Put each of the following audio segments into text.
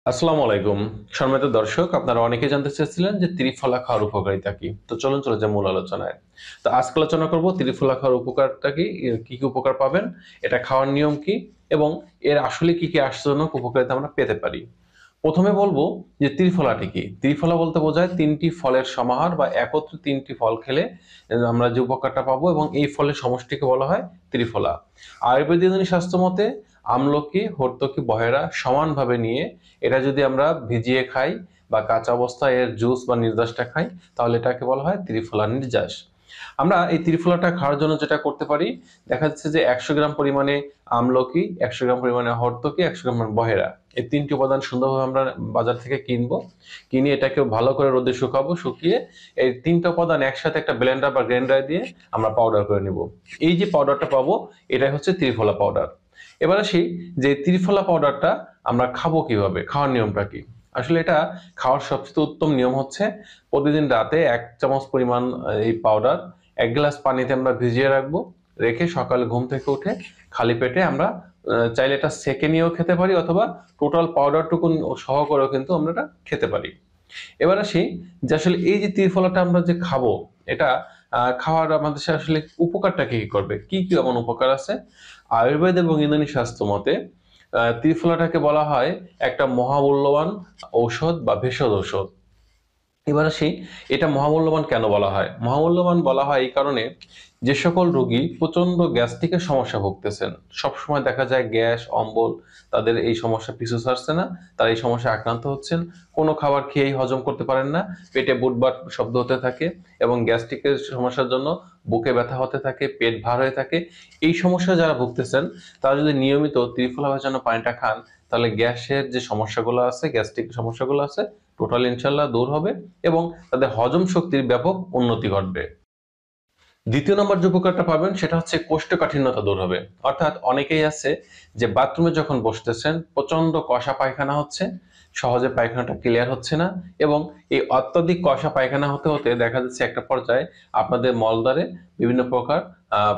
আসসালামু আলাইকুম। সম্মানিত দর্শক, আপনারা অনেকে জানতে চেয়েছিলেন যে ত্রিফলা খাওয়ার উপকারিতা কি। তো চলুন চলে যাই মূল আলোচনায়। তো আজকে আলোচনা করব ত্রিফলা খাওয়ার উপকারটা কি, এর কি কি উপকার পাবেন, এটা খাওয়ার নিয়ম কি এবং এর আসলে কি কি আশ্চর্যজনক উপকারিতা আমরা পেতে পারি। প্রথমে বলবো যে ত্রিফলাটি কি। ত্রিফলা বলতে বোঝায় তিনটি ফলের সমাহার বা একত্রে তিনটি ফল খেলে আমরা যে উপকারটা পাবো এবং এই ফলের সমষ্টিকে বলা হয় ত্রিফলা। আয়ুর্বেদ ইউনানি শাস্ত্র মতে আমলকি, হর্তকি, বহেরা সমানভাবে নিয়ে এটা যদি আমরা ভিজিয়ে খাই বা কাঁচা অবস্থায় এর জুস বা নির্যাসটা খাই, তাহলে এটাকে বলা হয় ত্রিফলা নির্যাস। আমরা এই ত্রিফলাটা খাওয়ার জন্য যেটা করতে পারি, দেখা যাচ্ছে যে 100 গ্রাম পরিমাণে আমলকি, 100 গ্রাম পরিমাণে হর্তকি, 100 গ্রাম বহেরা, এই তিনটি উপাদান সুন্দরভাবে আমরা বাজার থেকে কিনবো। কিনে এটাকে ভালো করে রোদে শুকাবো, শুকিয়ে এই তিনটা উপাদান একসাথে একটা ব্লেন্ডার বা গ্রাইন্ডার দিয়ে আমরা পাউডার করে নিব। এই যে পাউডারটা পাবো, এটাই হচ্ছে ত্রিফলা পাউডার। এবার আসি যে ত্রিফলা পাউডারটা আমরা খাবো কিভাবে, খাওয়ার নিয়মটা কি। আসলে এটা খাওয়ার সবচেয়ে উত্তম নিয়ম হচ্ছে প্রতিদিন রাতে 1 চামচ পরিমাণ এই পাউডার 1 গ্লাস পানিতে আমরা ভিজিয়ে রাখবো। রেখে সকালে ঘুম থেকে উঠে খালি পেটে আমরা চাইলে এটা সেকে নিয়েও খেতে পারি, অথবা টোটাল পাউডারটুকু সহ করেও কিন্তু আমরা এটা খেতে পারি। এবার আসি যে আসলে এই যে ত্রিফলাটা আমরা যে খাবো, এটা খাওয়ার আমাদের আসলে উপকারটা কি কি করবে, কি কি এমন উপকার আছে। আয়ুর্বেদ এবং ইউনানি শাস্ত্র মতে ত্রিফলাটাকে বলা হয় একটা মহামূল্যবান ঔষধ বা ভেষজ ঔষধ। এবার আসি, এটা মহামূল্যবান কেন বলা হয়। মহামূল্যবান বলা হয় এই কারণে, যে সকল রোগী প্রচন্ড গ্যাস্ট্রিকের সমস্যা ভুগতেছেন, সবসময় দেখা যায় গ্যাস অম্বল, তাদের এই সমস্যা পিছু ছাড়ছে না, তারা এই সমস্যায় আক্রান্ত হচ্ছেন। কোনো খাবার খেয়েই হজম করতে পারেন না, পেটে বুটবাট শব্দ হতে থাকে এবং গ্যাস্ট্রিকের সমস্যার জন্য বুকে ব্যথা হতে থাকে, পেট ভার হয়ে থাকে। এই সমস্যা যারা ভুগতেছেন, তারা যদি নিয়মিত ত্রিফলা ভেজানো পানিটা খান, তাহলে গ্যাসের যে সমস্যাগুলো আছে, গ্যাস্ট্রিক সমস্যাগুলো আছে, টোটাল ইনশাল্লাহ দূর হবে এবং তাদের হজম শক্তির ব্যাপক উন্নতি ঘটবে। দ্বিতীয় নম্বর যে উপকারটা পাবেন সেটা হচ্ছে কোষ্ঠকাঠিন্যতা দূর হবে। অর্থাৎ অনেকেই আছে যে বাথরুমে যখন বসতেছেন প্রচন্ড কষা পায়খানা হচ্ছে, সহজে পায়খানাটা ক্লিয়ার হচ্ছে না, এবং এই অত্যাধিক কষা পায়খানা হতে হতে দেখা যাচ্ছে একটা পর্যায়ে আপনাদের মলদ্বারে বিভিন্ন প্রকার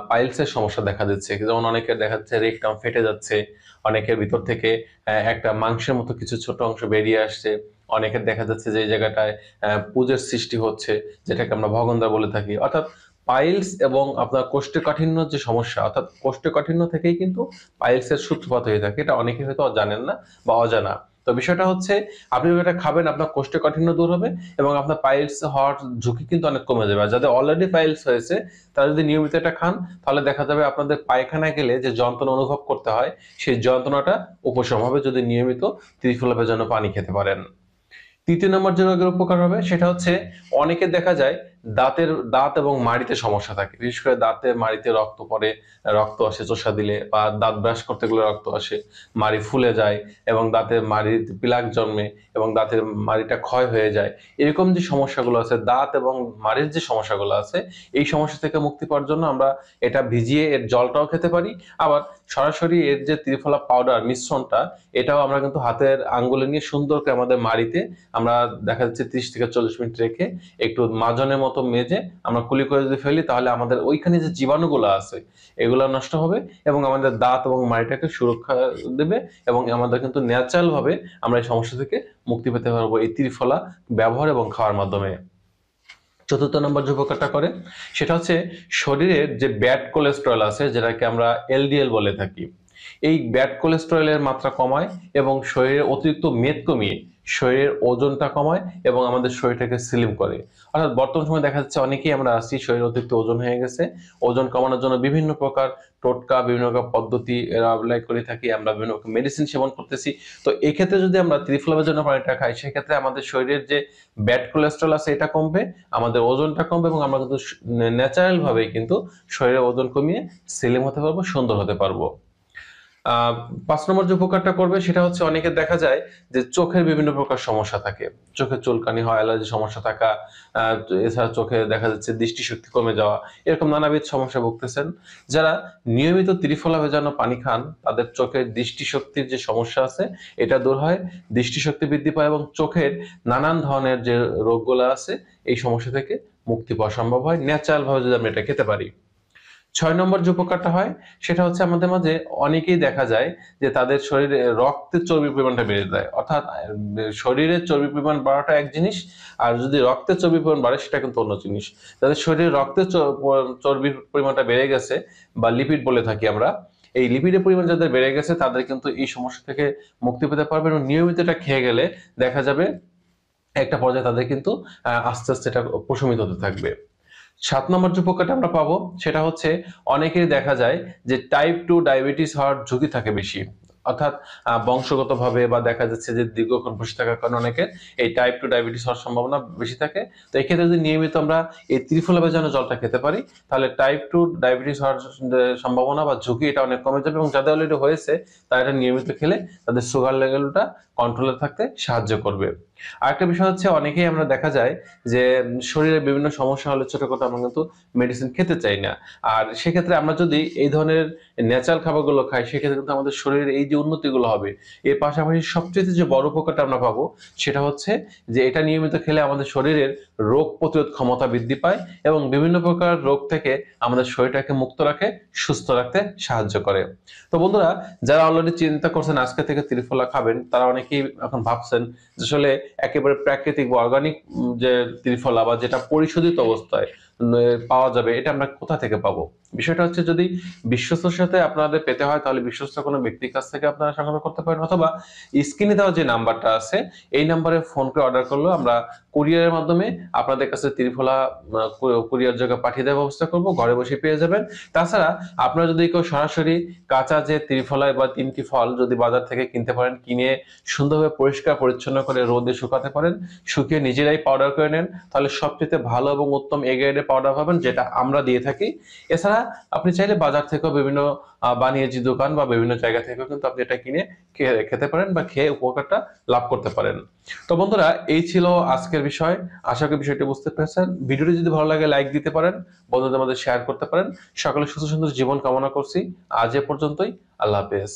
পাইলসের সমস্যা দেখা দিচ্ছে। যেমন অনেকের দেখা যাচ্ছে রেকটাম ফেটে যাচ্ছে, অনেকের ভিতর থেকে একটা মাংসের মতো কিছু ছোট অংশ বেরিয়ে আসছে, অনেকের দেখা যাচ্ছে যে এই জায়গাটায় পুজের সৃষ্টি হচ্ছে, যেটাকে আমরা ভগন্দর বলে থাকি। অর্থাৎ পাইলস এবং আপনার কোষ্ঠকাঠিন্য যে সমস্যা, অর্থাৎ কোষ্ঠকাঠিন্য থেকেই কিন্তু পাইলসের সূত্রপাত হয়ে থাকে। এটা অনেকে হয়তো জানেন না বা অজানা। তো বিষয়টা হচ্ছে, আপনি এটা খাবেন, আপনার কোষ্ঠকাঠিন্য দূর হবে এবং আপনার পাইলস হওয়ার ঝুঁকি কিন্তু অনেক কমে যাবে। আর যাদের অলরেডি পাইলস হয়েছে, তারা যদি নিয়মিত এটা খান, তাহলে দেখা যাবে আপনাদের পায়খানায় গেলে যে যন্ত্রণা অনুভব করতে হয়, সেই যন্ত্রণাটা উপশম হবে যদি নিয়মিত ত্রিফলা ভেজানো পানি খেতে পারেন। তৃতীয় নম্বর যে রোগের উপকার হবে সেটা হচ্ছে, অনেকে দেখা যায় দাঁত এবং মাড়িতে সমস্যা থাকে, বিশেষ করে দাঁতে মাড়িতে রক্ত পড়ে, রক্ত আসে চোষা দিলে, বা দাঁত ব্রাশ করতে গেলে রক্ত আসে, মাড়ি ফুলে যায় এবং দাঁতের মাড়ির প্লাক জন্মে এবং দাঁতের মাড়িটা ক্ষয় হয়ে যায়। এরকম যে সমস্যাগুলো আছে, দাঁত এবং মাড়ির যে সমস্যাগুলো আছে, এই সমস্যা থেকে মুক্তি পাওয়ার জন্য আমরা এটা ভিজিয়ে এর জলটাও খেতে পারি। আবার সরাসরি এর যে ত্রিফলা পাউডার মিশ্রণটা, এটাও আমরা কিন্তু হাতের আঙ্গুলে নিয়ে সুন্দর করে আমাদের মাড়িতে আমরা দেখা যাচ্ছে 30 থেকে 40 মিনিট রেখে একটু মাজনের মতো মেজে আমরা কুলি করে যদি ফেলি, তাহলে আমাদের ওইখানে যে জীবাণুগুলো আছে এগুলো নষ্ট হবে এবং আমাদের দাঁত এবং মাড়িটাকে সুরক্ষা দেবে, এবং আমাদের কিন্তু ন্যাচারাল ভাবে আমরা এই সমস্যা থেকে মুক্তি পেতে পারবো এই ত্রিফলা ব্যবহার এবং খাওয়ার মাধ্যমে। চতুর্থ নম্বর যে উপকারটা করে সেটা হচ্ছে, শরীরের যে ব্যাড কোলেস্টেরল আছে, যেটাকে আমরা এলডিএল বলে থাকি, এই ব্যাড কোলেস্টেরলের মাত্রা কমায় এবং শরীরের অতিরিক্ত মেদ কমিয়ে শরীরের ওজনটা কমায় এবং আমাদের শরীরটাকে স্লিম করে। অর্থাৎ বর্তমান সময় দেখা যাচ্ছে অনেকেই আমরা আছি শরীর অতিরিক্ত ওজন হয়ে গেছে। ওজন কমানোর জন্য বিভিন্ন প্রকার টোটকা, বিভিন্ন প্রকার পদ্ধতি অ্যাপ্লাই করে থাকি, আমরা বিভিন্ন মেডিসিন সেবন করতেছি। তো এক্ষেত্রে যদি আমরা ত্রিফলার জন্য পানিটা খাই, সেক্ষেত্রে আমাদের শরীরের যে ব্যাড কোলেস্ট্রল আছে এটা কমবে, আমাদের ওজনটা কমবে এবং আমরা কিন্তু ন্যাচারাল ভাবে কিন্তু শরীরের ওজন কমিয়ে স্লিম হতে পারবো, সুন্দর হতে পারবো। 5 নম্বর যে উপকারটা করবে সেটা হচ্ছে, অনেকে দেখা যায় যে চোখের বিভিন্ন প্রকার সমস্যা থাকে, চোখে চুলকানি হয়, অ্যালার্জি সমস্যা থাকা, এছাড়া চোখে দেখা যাচ্ছে দৃষ্টিশক্তি কমে যাওয়া, এরকম নানাবিধ সমস্যা ভুগতেছেন। যারা নিয়মিত ত্রিফলা ভেজানো পানি খান, তাদের চোখের দৃষ্টিশক্তির যে সমস্যা আছে এটা দূর হয়, দৃষ্টিশক্তি বৃদ্ধি পায় এবং চোখের নানান ধরনের যে রোগগুলো আছে এই সমস্যা থেকে মুক্তি পাওয়া সম্ভব হয় ন্যাচারাল ভাবে যদি আমরা এটা খেতে পারি। 6 নম্বর যে উপকারটা হয় সেটা হচ্ছে আমাদের মাঝে অনেকেই দেখা যায় যে তাদের শরীরে রক্তের চর্বির পরিমাণটা বেড়ে যায়, অর্থাৎ শরীরের চর্বির পরিমাণ বাড়াটা এক জিনিস, আর যদি রক্তের চর্বির পরিমাণ বাড়ে সেটা কিন্তু অন্য জিনিস। তাদের শরীরে রক্তের চর্বির পরিমাণটা বেড়ে গেছে বা লিপিড বলে থাকি আমরা, এই লিপিডের পরিমাণ যাদের বেড়ে গেছে তাদের কিন্তু এই সমস্যা থেকে মুক্তি পেতে পারবে, এবং নিয়মিত এটা খেয়ে গেলে দেখা যাবে একটা পর্যায়ে তাদের কিন্তু আস্তে আস্তে এটা প্রশমিত হতে থাকবে। 7 নম্বর যে উপকারটা আমরা পাবো সেটা হচ্ছে অনেকেরই দেখা যায় যে টাইপ 2 ডায়াবেটিস হওয়ার ঝুঁকি থাকে বেশি, অর্থাৎ বংশগতভাবে বা দেখা যাচ্ছে যে দীর্ঘক্ষণ বসে থাকার কারণে অনেকের এই টাইপ 2 ডায়াবেটিস হওয়ার সম্ভাবনা বেশি থাকে। তো এই ক্ষেত্রে যদি নিয়মিত আমরা এই ত্রিফলা ভেজানো জলটা খেতে পারি তাহলে টাইপ 2 ডায়াবেটিস হওয়ার সম্ভাবনা বা ঝুঁকি এটা অনেক কমে যাবে, এবং যাদের অলরেডি হয়েছে তারা এটা নিয়মিত খেলে তাদের সুগার লেভেলটা কন্ট্রোলে থাকতে সাহায্য করবে। আরেকটা বিষয় হচ্ছে অনেকেই আমরা দেখা যায় যে শরীরে বিভিন্ন সমস্যা হলে ছোটখাটো আমরা কিন্তু মেডিসিন খেতে চাই না, আর সেক্ষেত্রে আমরা যদি এই ধরনের ন্যাচারাল খাবারগুলো খাই সেক্ষেত্রে কিন্তু আমাদের শরীরের এই যে উন্নতিগুলো হবে। এর পাশাপাশি সবচেয়ে যে বড় উপকারটা আমরা পাবো সেটা হচ্ছে যে এটা নিয়মিত খেলে আমাদের শরীরের রোগ প্রতিরোধ ক্ষমতা বৃদ্ধি পায় এবং বিভিন্ন প্রকার রোগ থেকে আমাদের শরীরটাকে মুক্ত রাখে, সুস্থ রাখতে সাহায্য করে। তো বন্ধুরা, যারা অলরেডি চিন্তা করছেন আজকে থেকে ত্রিফলা খাবেন তারা অনেকেই এখন ভাবছেন যে আসলে একেবারে প্রাকৃতিক বা অর্গানিক যে ত্রিফলা বা যেটা পরিশোধিত অবস্থায় পাওয়া যাবে এটা আমরা কোথা থেকে পাবো। বিষয়টা হচ্ছে যদি বিশ্বস্তর সাথে আপনাদের পেতে হয় তাহলে বিশ্বস্ত কোনো ব্যক্তির কাছ থেকে আপনারা সংগ্রহ করতে পারেন, অথবা স্ক্রিনে দেওয়া যে নাম্বারটা আছে এই নাম্বারে ফোন করে অর্ডার করলেও আমরা কুরিয়ারের মাধ্যমে আপনাদের কাছে ত্রিফলা কুরিয়ার যোগে পাঠিয়ে দেওয়ার ব্যবস্থা করব, ঘরে বসে পেয়ে যাবেন। তাছাড়া আপনারা যদি কেউ সরাসরি কাঁচা যে ত্রিফলা বা 3টি ফল যদি বাজার থেকে কিনতে পারেন, কিনে সুন্দরভাবে পরিষ্কার পরিচ্ছন্ন করে রোদে শুকাতে পারেন, শুকিয়ে নিজেরাই পাউডার করে নেন, তাহলে সবচেয়ে ভালো এবং উত্তম এ গ্রেডের পাউডার পাবেন যেটা আমরা দিয়ে থাকি। এছাড়া আপনি চাইলে বাজার থেকেও বিভিন্ন বানিয়াজি দোকান বা বিভিন্ন জায়গা থেকেও কিন্তু আপনি এটা কিনে খেতে পারেন বা খেয়ে উপকারটা লাভ করতে পারেন। তো বন্ধুরা, এই ছিল আজকের বিষয়। আশা করি বিষয়টি বুঝতে পেরেছেন। ভিডিওটি যদি ভালো লাগে লাইক দিতে পারেন, বন্ধুদের মধ্যে শেয়ার করতে পারেন। সকলে সুস্থ সুন্দর জীবন কামনা করছি। আজ এ পর্যন্তই। আল্লাহ হাফেজ।